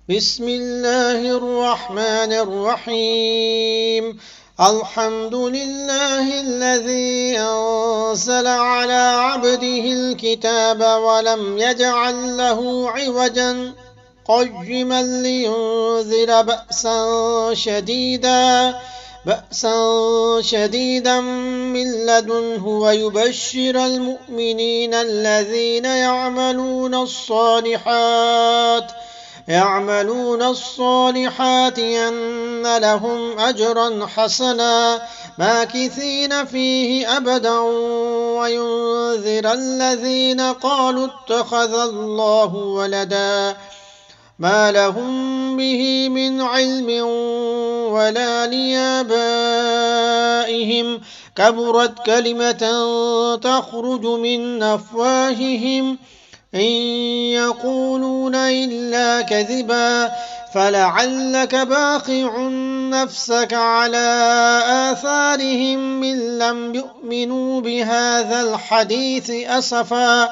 بسم الله الرحمن الرحيم. الحمد لله الذي أنزل على عبده الكتاب ولم يجعل له عوجا قيما لينذر بأسا شديدا من لدنه ويبشر المؤمنين الذين يعملون الصالحات أن لهم أجرا حسنا ماكثين فيه أبدا وينذر الذين قالوا اتخذ الله ولدا ما لهم به من علم ولا لآبائهم كبرت كلمة تخرج من أفواههم إن يقولون إلا كذبا فلعلك باخع نفسك على آثارهم من لم يؤمنوا بهذا الحديث أسفا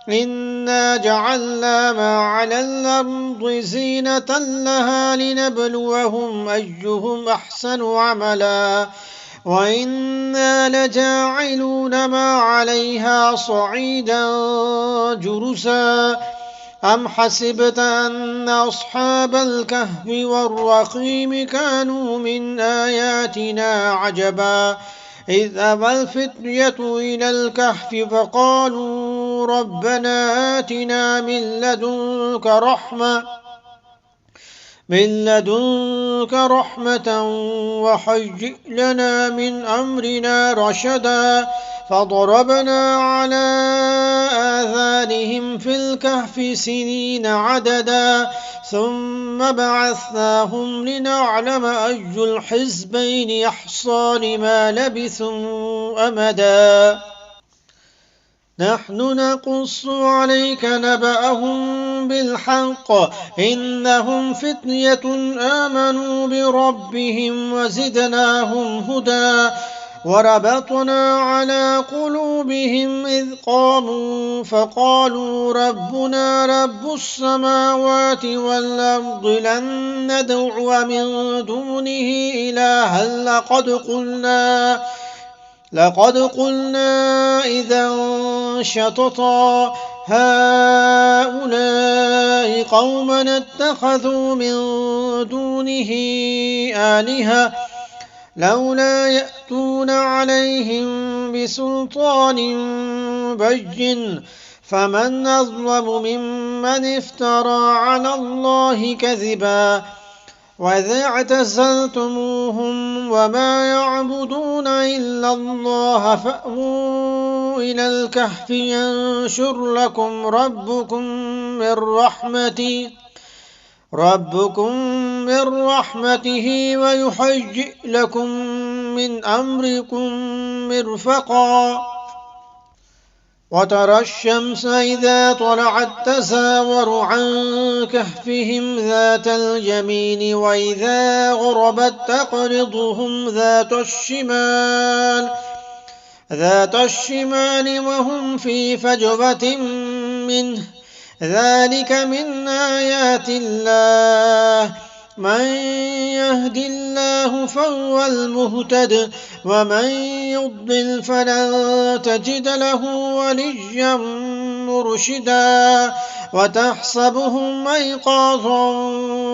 إنا جعلنا ما على الأرض زينة لها لنبلوهم أيهم أحسن عملا وإنا لجاعلون ما عليها صعيدا جرزا أم حسبت أن أصحاب الكهف والرقيم كانوا من آياتنا عجبا إذ أبى الفتية إلى الكهف فقالوا ربنا آتنا من لدنك رحمة وهيئ لنا من أمرنا رشدا فضربنا على آذانهم في الكهف سنين عددا ثم بعثناهم لنعلم أي الحزبين يحصى لما لبثوا أمدا نحن نقص عليك نبأهم بالحق إنهم فتية آمنوا بربهم وزدناهم هدى وربطنا على قلوبهم إذ قاموا فقالوا ربنا رب السماوات والأرض لن ندعو من دونه إلها لقد قلنا إذا شططا هؤلاء قومنا اتخذوا من دونه آلهة لولا يأتون عليهم بسلطان بين فمن أظلم ممن افترى على الله كذبا وإذا اعتزلتموهم وما يعبدون إلا الله فأووا إلى الكهف ينشر لكم ربكم من رحمته ويهيئ لكم من أمركم مرفقا وترى الشمس إذا طلعت تزاور عن كهفهم ذات اليمين وإذا غربت تقرضهم ذات الشمال وهم في فجوة منه ذلك من آيات الله من يهد الله فهو المهتد ومن يضلل فلن تجد له وليا مرشدا وتحسبهم أيقاظا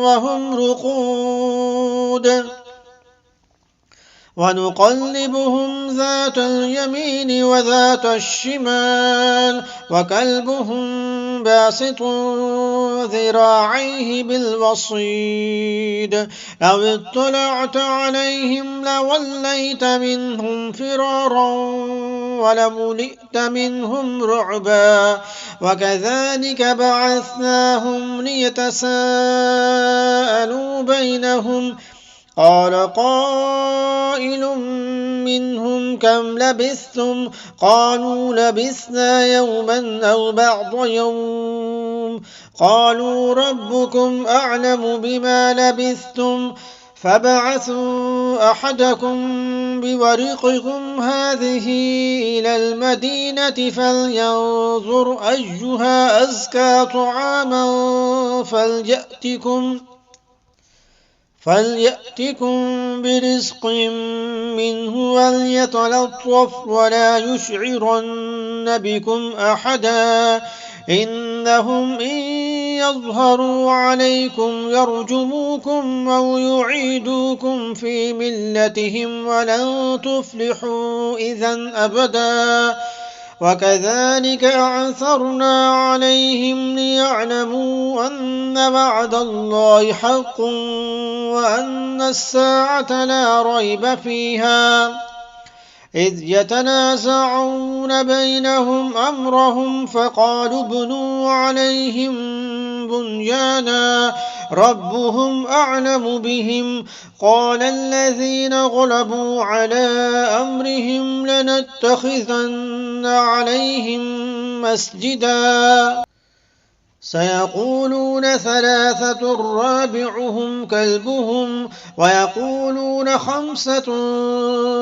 وهم رقود ونقلبهم ذات اليمين وذات الشمال وكلبهم باسط ذراعيه بالوصيد لو اطلعت عليهم لوليت منهم فرارا ولملئت منهم رعبا وكذلك بعثناهم ليتساءلوا بينهم قال قائل منهم كم لبثتم قالوا لبثنا يوما أو بعض يوم قالوا ربكم أعلم بما لبثتم فابعثوا أحدكم بورقكم هذه إلى المدينة فلينظر أيها أزكى طعاما فليأتكم برزق منه وليتلطف ولا يشعرن بكم أحدا إنهم إن يظهروا عليكم يرجموكم أو يعيدوكم في ملتهم ولن تفلحوا إذا أبدا وكذلك أعثرنا عليهم ليعلموا أن وعد الله حق وأن الساعة لا ريب فيها إذ يتنازعون بينهم أمرهم فقالوا ابنوا عليهم بنيانا ربهم أعلم بهم قال الذين غلبوا على أمرهم لنتخذن عليهم مسجدا سيقولون ثلاثة رابعهم كلبهم ويقولون خمسة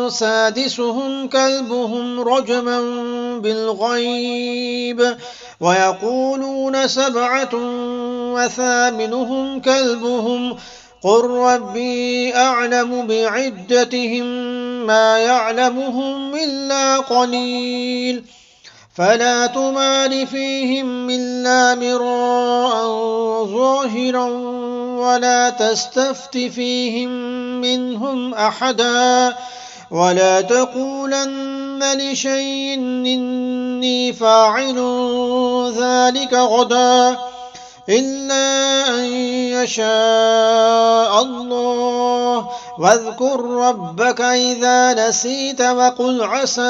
سادسهم كلبهم رجما بالغيب ويقولون سبعة وثامنهم كلبهم قل ربي أعلم بعدتهم ما يعلمهم إلا قليل فلا تمار فيهم إلا مراء ظاهرا ولا تستفت فيهم منهم أحدا ولا تقولن لشيء إني فاعل ذلك غدا إلا أن يشاء الله واذكر ربك إذا نسيت وقل عسى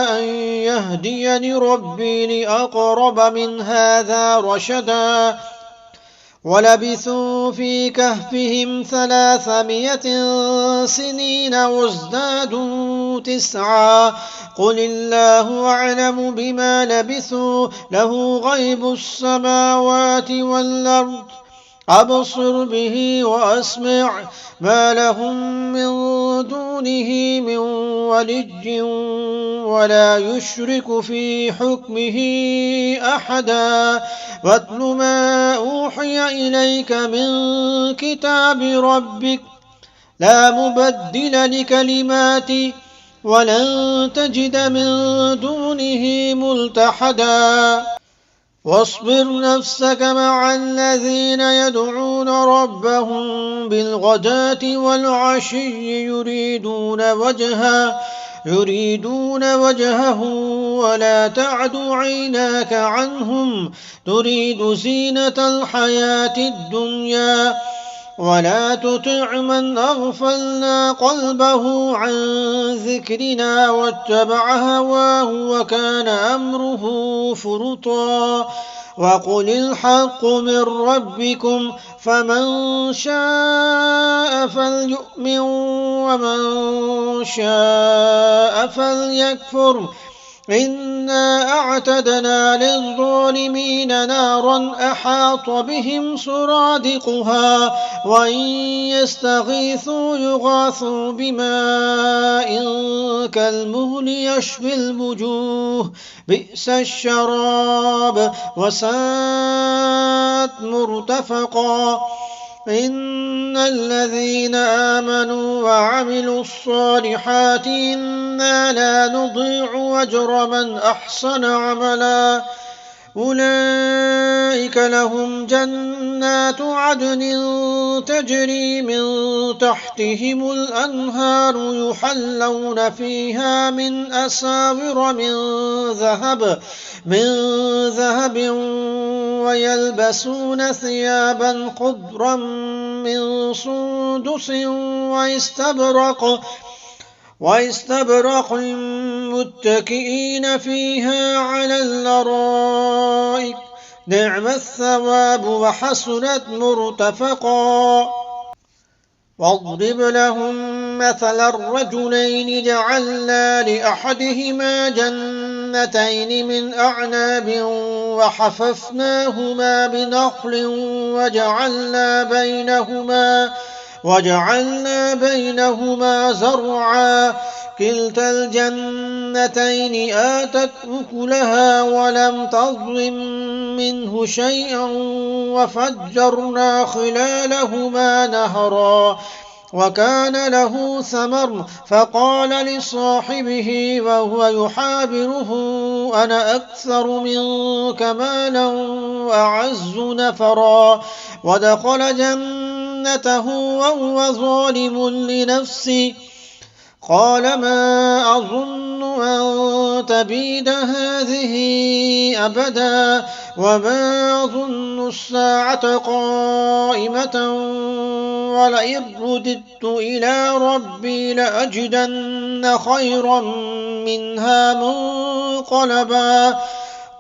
أن يهديني ربي لأقرب من هذا رشدا ولبثوا في كهفهم 300 سنين وازدادوا 9 قل الله أعلم بما لبثوا له غيب السماوات والأرض أبصر به وأسمع ما لهم من دونه من ولي ولا يشرك في حكمه أحدا واتل ما أوحي إليك من كتاب ربك لا مبدل لكلماته ولن تجد من دونه ملتحدا واصبر نفسك مع الذين يدعون ربهم بالغداة والعشي يريدون وجهه ولا تعد عيناك عنهم تريد زينة الحياة الدنيا ولا تطع من أغفلنا قلبه عن ذكرنا واتبع هواه وكان أمره فرطا وقل الحق من ربكم فمن شاء فليؤمن ومن شاء فليكفر إنا أعتدنا للظالمين نارا أحاط بهم سرادقها وإن يستغيثوا يغاثوا بماء كالمهل يشفي الوجوه بئس الشراب وساءت مرتفقا إن الذين آمنوا وعملوا الصالحات إنا لا نضيع أجر من أحسن عملا أولئك لهم جنات عدن تجري من تحتهم الأنهار يحلون فيها من أساور من ذهب ويلبسون ثيابا خضرا من سندس واستبرق متكئين فيها على الأرائك نعم الثواب وحسنت مرتفقا واضرب لهم مثل الرجلين جعلنا لأحدهما جنتين من أعناب وحففناهما بنخل وجعلنا بينهما زرعا كلتا الجنتين آتت أكلها ولم تظلم منه شيئا وفجرنا خلالهما نهرا وكان له ثمر فقال لصاحبه وهو يحاوره أنا أكثر منك مالا وأعز نفرا ودخل جنته وهو ظالم لنفسه قال ما أظن أن تبيد هذه أبدا وما أظن الساعة قائمة ولئن رددت إلى ربي لأجدن خيرا منها منقلبا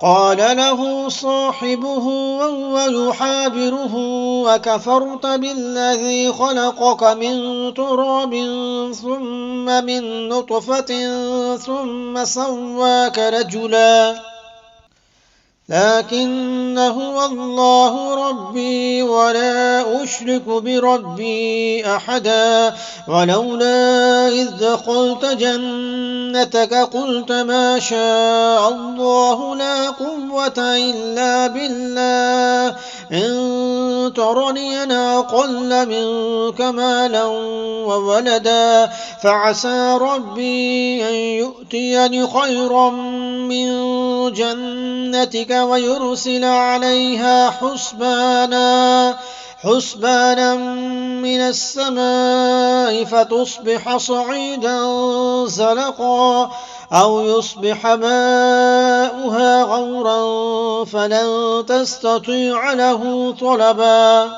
قال له صاحبه وهو يحاوره وكفرت بالذي خلقك من تراب ثم من نطفة ثم سواك رجلا لكن هو الله ربي ولا أشرك بربي أحدا ولولا إذ دخلت جنتك قلت ما شاء الله لا قوة إلا بالله إن ترني أنا أقل منك مالا وولدا فعسى ربي أن يؤتيني خيرا من جنتك ويرسل عليها حسبانا من السماء فتصبح صعيدا زلقا أو يصبح ماؤها غورا فلن تستطيع له طلبا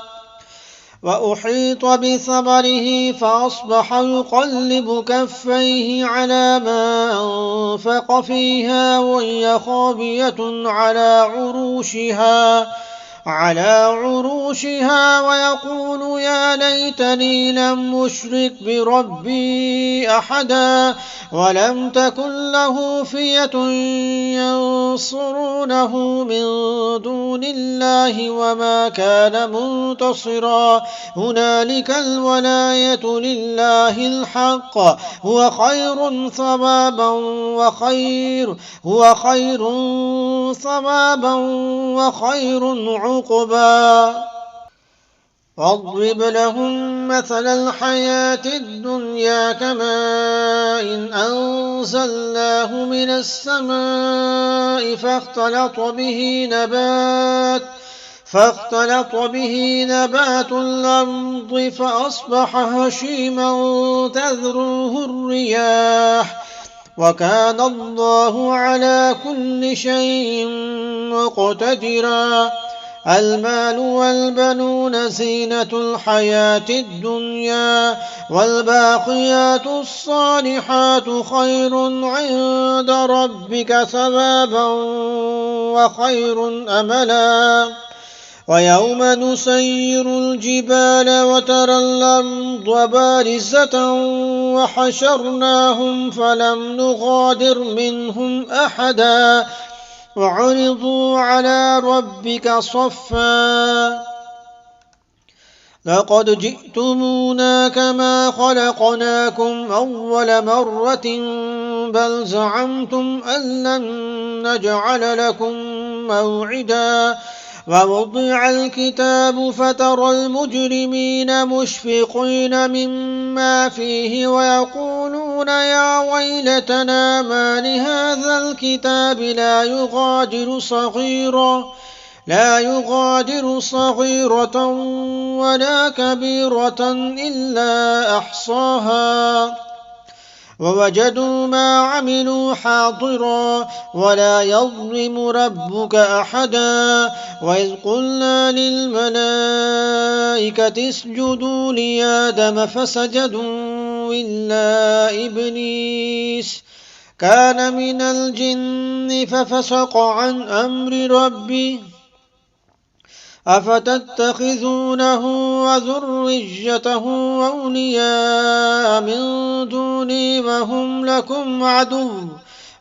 وأحيط بثمره فأصبح يقلب كفيه على ما أنفق فيها وهي خاوية على عروشها ويقول يا ليتني لم أشرك بربي أحدا ولم تكن له فئة ينصرونه من دون الله وما كان منتصرا هنالك الولاية لله الحق هو خير ثوابا وخير عقبا واضرب لهم مثل الحياة الدنيا كماء أنزلناه من السماء فاختلط به نبات الأرض فأصبح هشيما تذروه الرياح وكان الله على كل شيء مقتدرا المال والبنون زينة الحياة الدنيا والباقيات الصالحات خير عند ربك ثوابا وخير أملا ويوم نسير الجبال وترى الأرض بارزة وحشرناهم فلم نغادر منهم أحدا وعرضوا على ربك صفا لقد جئتمونا كما خلقناكم أول مرة بل زعمتم أن لن نجعل لكم موعدا ووضع الكتاب فترى المجرمين مشفقين مما فيه ويقولون يا ويلتنا ما لهذا الكتاب لا يغادر صغيرة ولا كبيرة إلا أحصاها ووجدوا ما عملوا حاضرا ولا يظلم ربك أحدا وإذ قلنا للملائكة اسجدوا لآدم فسجدوا إلا إبليس كان من الجن ففسق عن أمر ربه أفتتخذونه وذريته أولياء من دوني وهم لكم عدو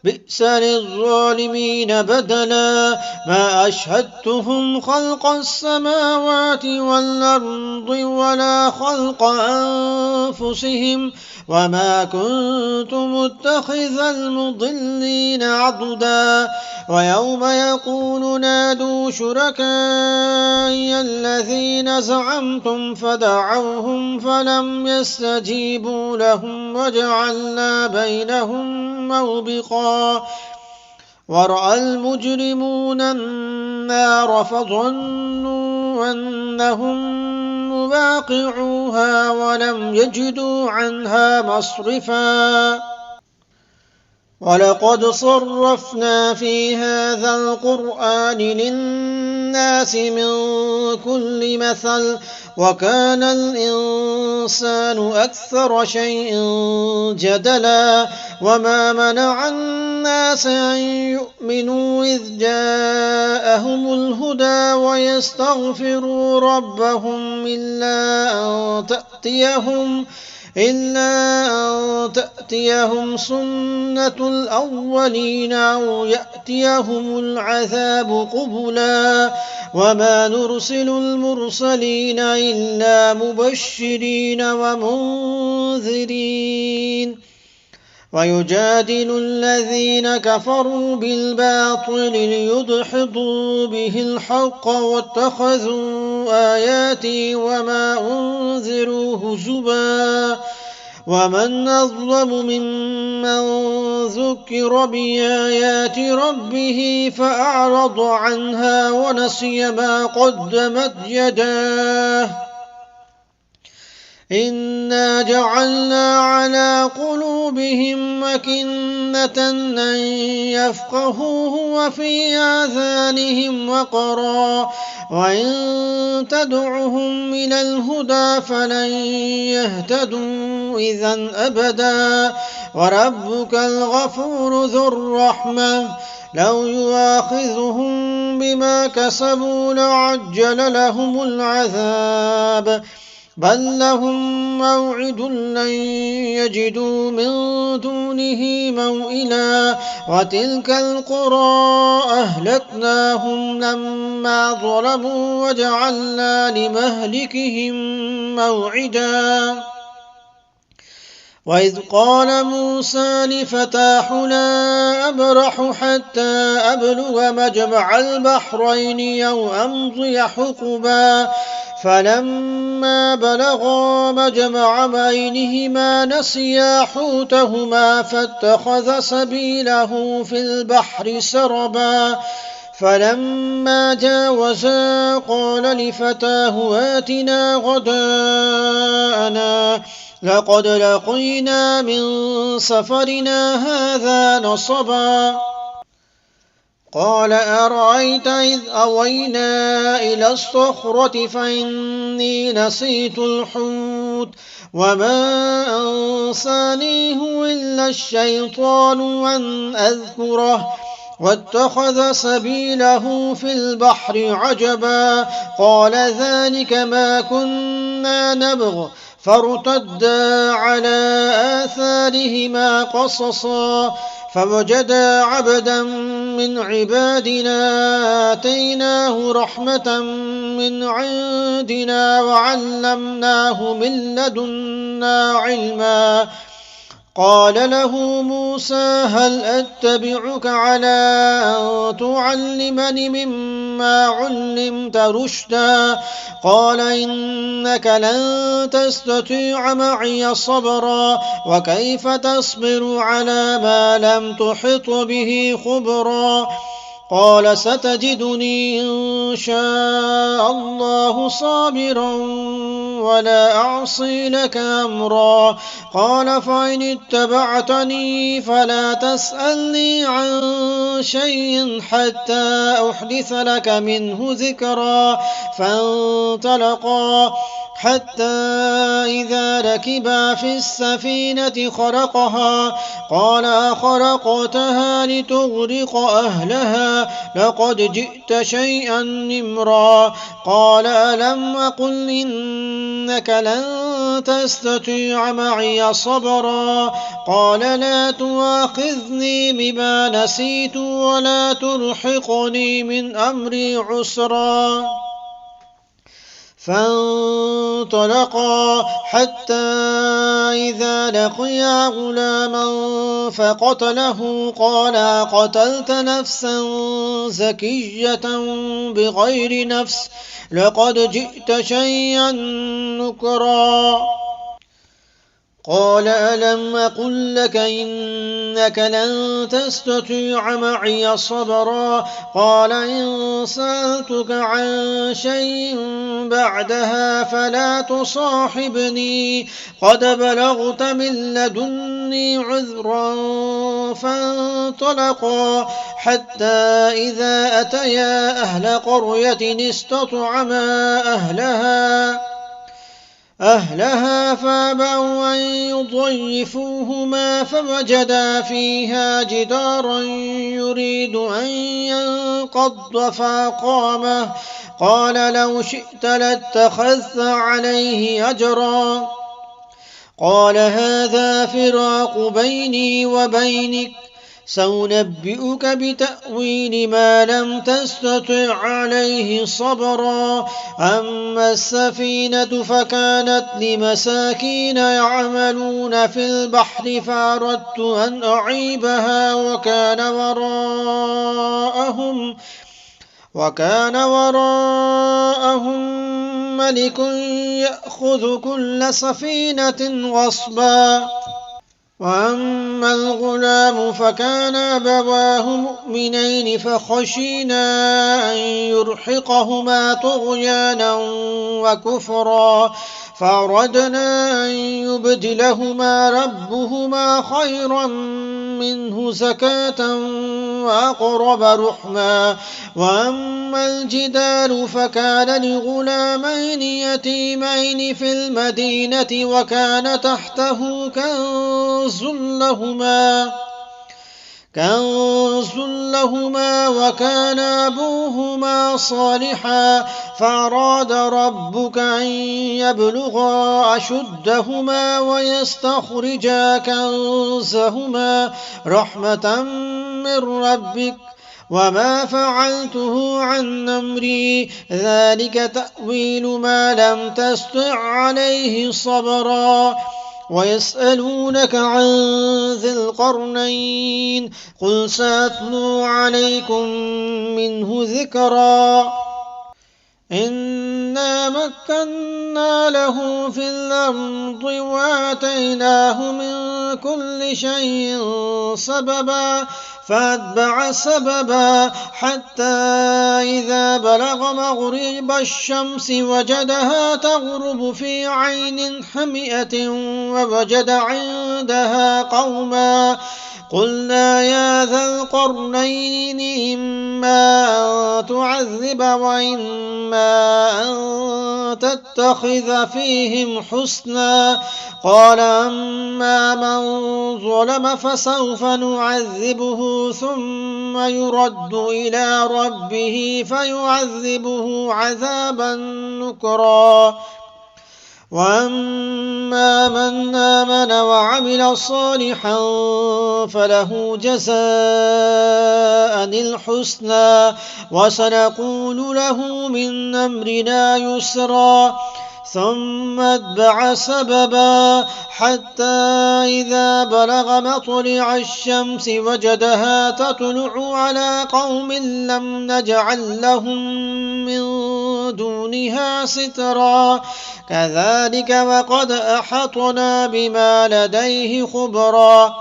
بئس للظالمين بدلا ما أشهدتهم خلق السماوات والأرض ولا خلق أنفسهم وما كنت متخذ المضلين عضدا ويوم يقول نادوا شركائي الذين زعمتم فدعوهم فلم يستجيبوا لهم وجعلنا بينهم موبقا ورأى المجرمون النار فظنوا أنهم مواقعوها ولم يجدوا عنها مصرفا ولقد صرفنا في هذا القرآن للناس من كل مثل وكان الإنسان أكثر شيء جدلا وما منع الناس أن يؤمنوا إذ جاءهم الهدى ويستغفروا ربهم إلا أن تأتيهم سنة الأولين أو يأتيهم العذاب قبلا وما نرسل المرسلين إلا مبشرين ومنذرين ويجادل الذين كفروا بالباطل ليدحضوا به الحق واتخذوا آياتي وما أنذروا هزوا ومن أظلم ممن ذكر بآيات ربه فأعرض عنها ونسي ما قدمت يداه إنا جعلنا على قلوبهم أكنة أن يفقهوه وفي آذانهم وقرا وإن تدعهم إلى الهدى فلن يهتدوا إذا أبدا وربك الغفور ذو الرحمة لو يؤاخذهم بما كسبوا لعجل لهم العذاب بل لهم موعد لن يجدوا من دونه موئلا وتلك القرى أهلكناهم لما ظلموا وجعلنا لمهلكهم موعدا وإذ قال موسى لفتاه لا أبرح حتى أبلغ مجمع البحرين أو أمضي حقبا فلما بلغا مجمع بينهما نسيا حوتهما فاتخذ سبيله في البحر سربا فلما جاوزا قال لفتاه آتنا غداءنا لقد لقينا من سفرنا هذا نصبا قال أرأيت إذ أوينا إلى الصخرة فإني نسيت الحوت وما أنسانيه إلا الشيطان أن أذكره واتخذ سبيله في البحر عجبا قال ذلك ما كنا نبغ فارتدا على آثارهما قصصا فوجدا عبدا من عبادنا آتيناه رحمة من عندنا وعلمناه من لدنا علما قال له موسى هل أتبعك على أن تعلمني مما علمت رشدا قال إنك لن تستطيع معي صبرا وكيف تصبر على ما لم تحط به خبرا قال ستجدني إن شاء الله صابرا ولا أعصي لك أمرا قال فإن اتبعتني فلا تسألني عن شيء حتى أحدث لك منه ذكرا فانطلقا حتى إذا ركبا في السفينة خرقها قال خرقتها لتغرق أهلها لقد جئت شيئا نمرا قال ألم أقل إنك لن تستطيع معي صبرا قال لا تؤاخذني بما نسيت ولا ترهقني من أمري عسرا فانطلقا حتى إذا لقيا غلاما فقتله قال قتلت نفسا زكية بغير نفس لقد جئت شيئا نكرا قال ألم أقل لك إنك لن تستطيع معي صبرا قال إن سألتك عن شيء بعدها فلا تصاحبني قد بلغت من لدني عذرا فانطلقا حتى إذا أتيا أهل قرية استطعما أهلها فأبوا أن يضيفوهما فوجدا فيها جدارا يريد أن ينقض فأقامه قال لو شئت لاتخذت عليه أجرا قال هذا فراق بيني وبينك سأنبئك بتأويل ما لم تستطع عليه صبرا أما السفينة فكانت لمساكين يعملون في البحر فأردت أن أعيبها وكان وراءهم ملك يأخذ كل سفينة غصبا وأما الغلام فكان أبواه مؤمنين فخشينا أن يرهقهما طغيانا وكفرا فأردنا أن يبدلهما ربهما خيرا منه زكاة وأقرب رحما وأما الجدار فكان لغلامين يتيمين في المدينة وكان تحته كنز لهما وكان أبوهما صالحا فأراد ربك أن يبلغا أشدهما ويستخرجا كنزهما رحمة من ربك وما فعلته عن أمري ذلك تأويل ما لم تستطع عليه صبرا ويسألونك عن ذي القرنين قل سأتلو عليكم منه ذكرا إنا مكنا له في الأرض وآتيناه من كل شيء سببا فأتبع سببا حتى إذا بلغ مغرب الشمس وجدها تغرب في عين حمئة ووجد عندها قوما قلنا يا ذا القرنين إما أن تعذب وإما أن تتخذ فيهم حسنا قال أما من ظلم فسوف نعذبه ثم يرد إلى ربه فيعذبه عذابا نكرا وأما من آمن وعمل صالحا فله جزاء الحسنى وسنقول له من أمرنا يسرا ثم أتبع سببا حتى إذا بلغ مطلع الشمس وجدها تطلع على قوم لم نجعل لهم من دونها سترا كذلك وقد أحطنا بما لديه خبرا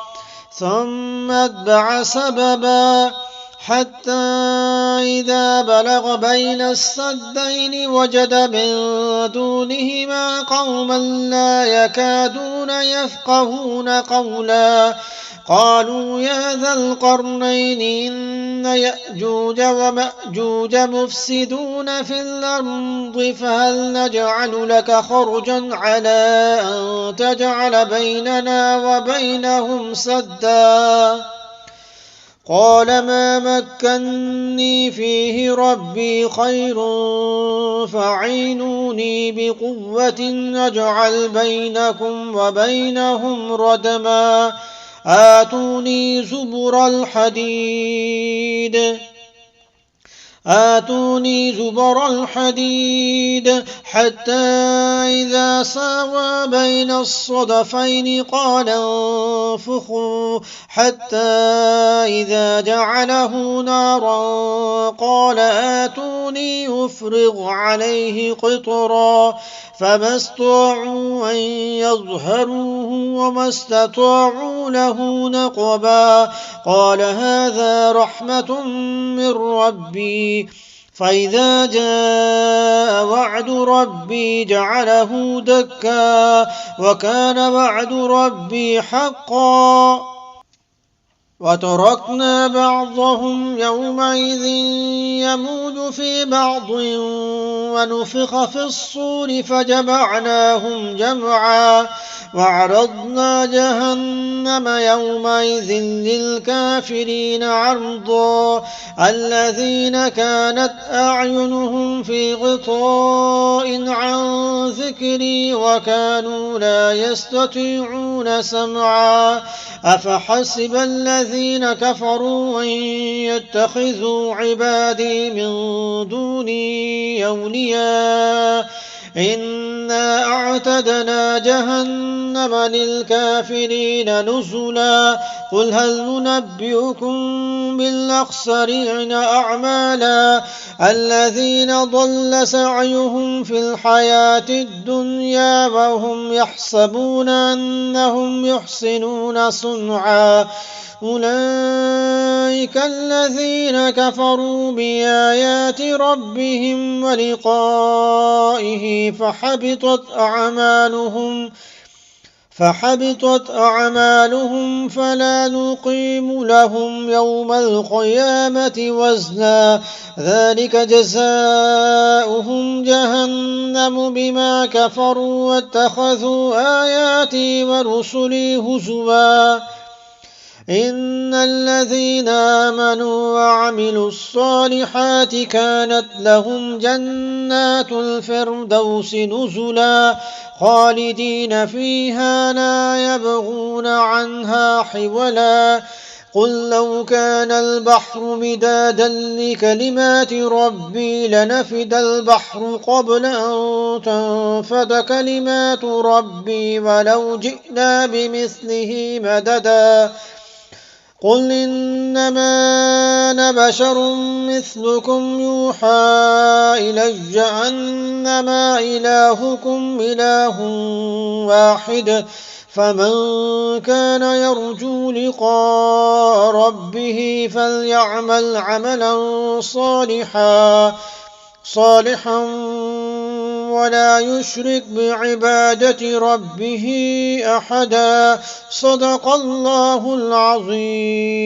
ثم أتبع سببا حتى إذا بلغ بين السدين وجد من دونهما قوما لا يكادون يفقهون قولا قالوا يا ذا القرنين إن يأجوج ومأجوج مفسدون في الأرض فهل نجعل لك خرجا على أن تجعل بيننا وبينهم سدا قال ما مكني فيه ربي خير فاعينوني بقوة أجعل بينكم وبينهم ردما آتوني زبر الحديد حتى إذا ساوى بين الصدفين قال انفخوا حتى إذا جعله نارا قال آتوني أفرغ عليه قطرا فما استطاعوا أن يظهروه وما استطاعوا له نقبا قال هذا رحمة من ربي فإذا جاء وعد ربي جعله دكا وكان وعد ربي حقا وتركنا بعضهم يومئذ يموج في بعض ونفخ في الصور فجمعناهم جمعا وعرضنا جهنم يومئذ للكافرين عرضا الذين كانت أعينهم في غطاء عن ذكري وكانوا لا يستطيعون سمعا أفحسب الذين كفروا أن يتخذوا عبادي من دوني أولياء إنا أعتدنا جهنم للكافرين نزلا قل هل ننبئكم بالأخسرين أعمالا الذين ضل سعيهم في الحياة الدنيا وهم يحسبون أنهم يحسنون صنعا أولئك الذين كفروا بآيات ربهم ولقائه فحبطت أعمالهم فلا نقيم لهم يوم القيامة وزنا ذلك جزاؤهم جهنم بما كفروا واتخذوا آياتي ورسلي هزوا إن الذين آمنوا وعملوا الصالحات كانت لهم جنات الفردوس نزلا خالدين فيها لا يبغون عنها حولا قل لو كان البحر مدادا لكلمات ربي لنفد البحر قبل أن تنفد كلمات ربي ولو جئنا بمثله مددا قل إنما أنا بشر مثلكم يوحى إلي أنما إلهكم إله واحد فمن كان يرجو لقاء ربه فليعمل عملا صالحا ولا يشرك بعبادة ربه أحدا صدق الله العظيم.